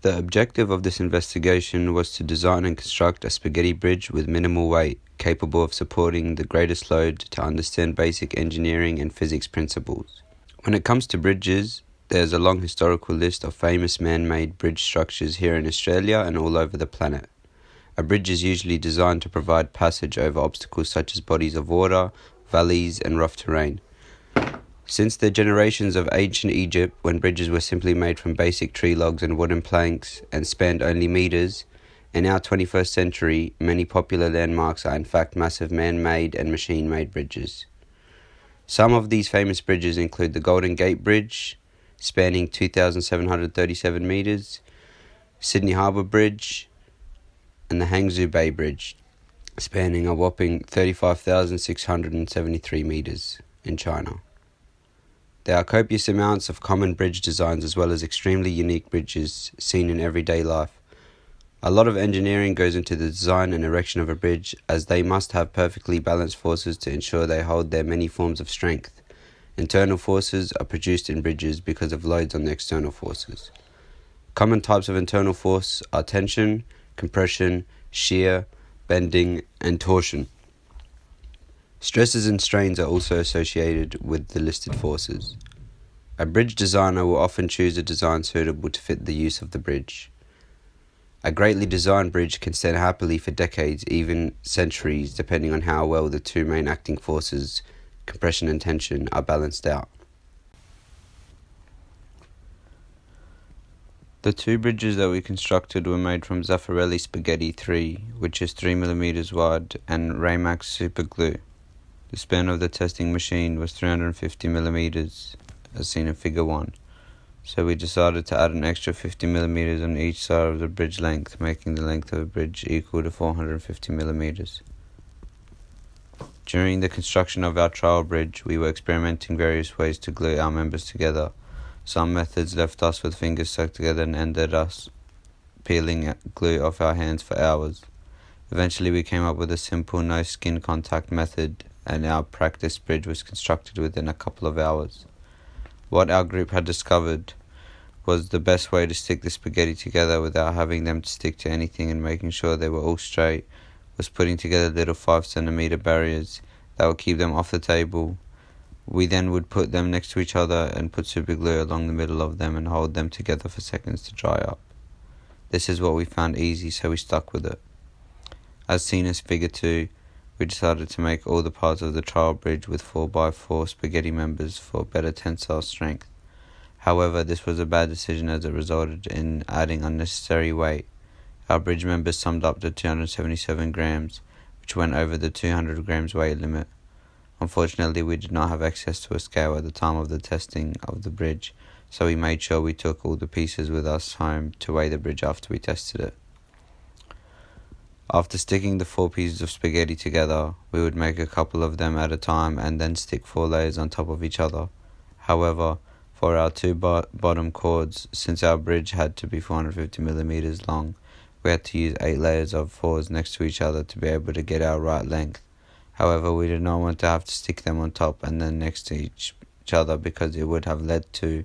The objective of this investigation was to design and construct a spaghetti bridge with minimal weight, capable of supporting the greatest load to understand basic engineering and physics principles. When it comes to bridges, there's a long historical list of famous man-made bridge structures here in Australia and all over the planet. A bridge is usually designed to provide passage over obstacles such as bodies of water, valleys, and rough terrain. Since the generations of ancient Egypt, when bridges were simply made from basic tree logs and wooden planks and spanned only meters, in our 21st century, many popular landmarks are in fact massive man-made and machine-made bridges. Some of these famous bridges include the Golden Gate Bridge, spanning 2,737 meters, Sydney Harbour Bridge, and the Hangzhou Bay Bridge, spanning a whopping 35,673 meters in China. There are copious amounts of common bridge designs as well as extremely unique bridges seen in everyday life. A lot of engineering goes into the design and erection of a bridge, as they must have perfectly balanced forces to ensure they hold their many forms of strength. Internal forces are produced in bridges because of loads on the external forces. Common types of internal force are tension, compression, shear, bending, and torsion. Stresses and strains are also associated with the listed forces. A bridge designer will often choose a design suitable to fit the use of the bridge. A greatly designed bridge can stand happily for decades, even centuries, depending on how well the two main acting forces, compression and tension, are balanced out. The two bridges that we constructed were made from Zaffarelli Spaghetti 3, which is 3 mm wide, and Ramax super glue. The span of the testing machine was 350 mm, as seen in figure 1, so we decided to add an extra 50 mm on each side of the bridge length, making the length of the bridge equal to 450 mm. During the construction of our trial bridge, we were experimenting various ways to glue our members together. Some methods left us with fingers stuck together and ended us peeling glue off our hands for hours. Eventually we came up with a simple no skin contact method, and our practice bridge was constructed within a couple of hours. What our group had discovered was the best way to stick the spaghetti together without having them to stick to anything and making sure they were all straight was putting together little 5 cm barriers that would keep them off the table. We then would put them next to each other and put super glue along the middle of them and hold them together for seconds to dry up. This is what we found easy, so we stuck with it. As seen as figure 2, we decided to make all the parts of the trial bridge with 4x4 spaghetti members for better tensile strength. However, this was a bad decision as it resulted in adding unnecessary weight. Our bridge members summed up to 277 grams, which went over the 200 grams weight limit. Unfortunately, we did not have access to a scale at the time of the testing of the bridge, so we made sure we took all the pieces with us home to weigh the bridge after we tested it. After sticking the 4 pieces of spaghetti together, we would make a couple of them at a time and then stick 4 layers on top of each other. However, for our 2 bottom chords, since our bridge had to be 450 mm long, we had to use 8 layers of 4s next to each other to be able to get our right length. However, we did not want to have to stick them on top and then next to each other, because it would have led to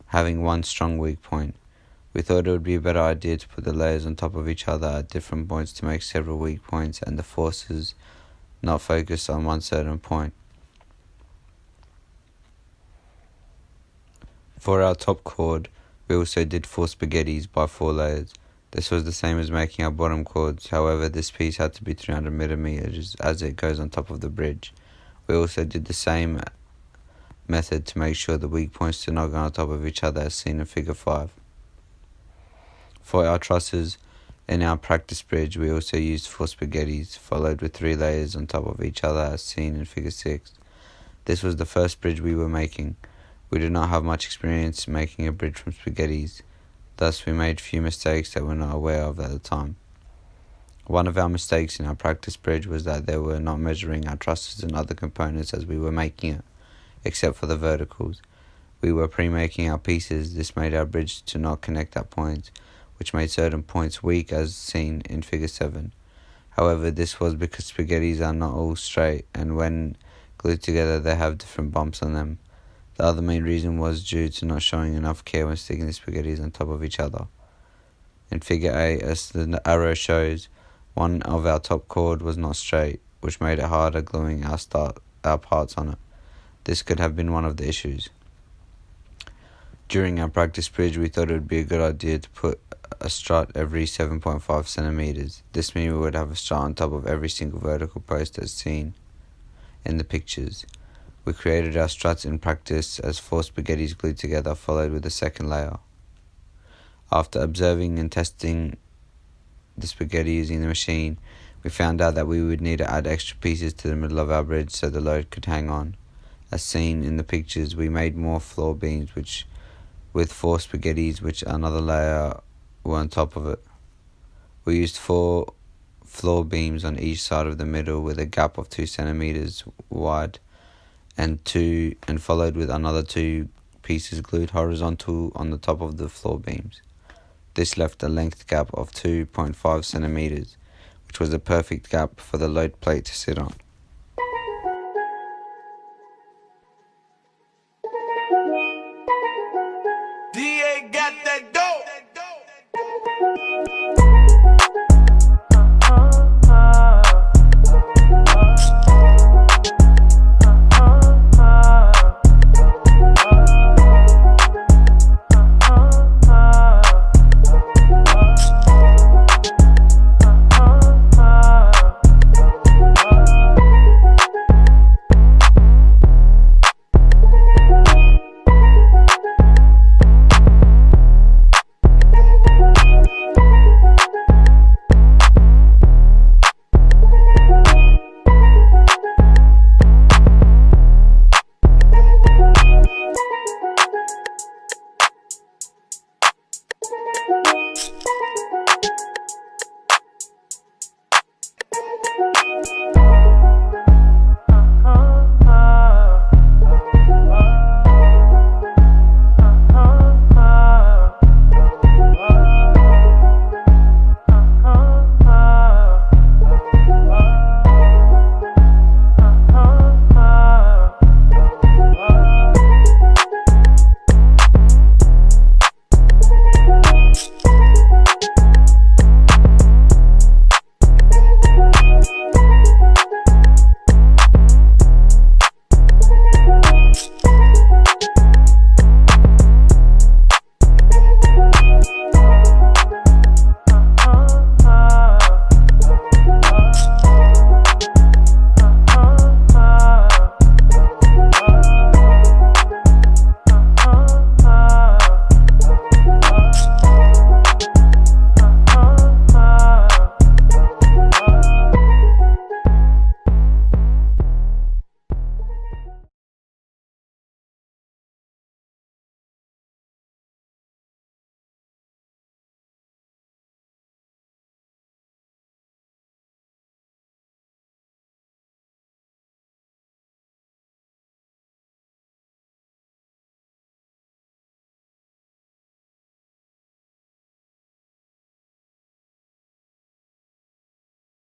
having one strong weak point. We thought it would be a better idea to put the layers on top of each other at different points to make several weak points and the forces not focus on one certain point. For our top chord, we also did 4 spaghettis by 4 layers. This was the same as making our bottom chords, however this piece had to be 300 mm as it goes on top of the bridge. We also did the same method to make sure the weak points did not go on top of each other as seen in figure 5. For our trusses, in our practice bridge, we also used 4 spaghettis, followed with 3 layers on top of each other as seen in figure 6. This was the first bridge we were making. We did not have much experience making a bridge from spaghettis, thus we made few mistakes that we were not aware of at the time. One of our mistakes in our practice bridge was that they were not measuring our trusses and other components as we were making it, except for the verticals. We were pre-making our pieces. This made our bridge to not connect at points, which made certain points weak as seen in figure 7. However, this was because spaghettis are not all straight, and when glued together they have different bumps on them. The other main reason was due to not showing enough care when sticking the spaghettis on top of each other. In figure A, as the arrow shows, one of our top chord was not straight, which made it harder gluing our parts on it. This could have been one of the issues. During our practice bridge, we thought it would be a good idea to put a strut every 7.5 centimeters. This means we would have a strut on top of every single vertical post as seen in the pictures. We created our struts in practice as 4 spaghettis glued together, followed with a second layer. After observing and testing the spaghetti using the machine, we found out that we would need to add extra pieces to the middle of our bridge so the load could hang on. As seen in the pictures, we made more floor beams with 4 spaghettis, which another layer were on top of it. We used 4 floor beams on each side of the middle with a gap of 2 centimeters wide, and followed with another 2 pieces glued horizontal on the top of the floor beams. This left a length gap of 2.5 centimeters, which was a perfect gap for the load plate to sit on.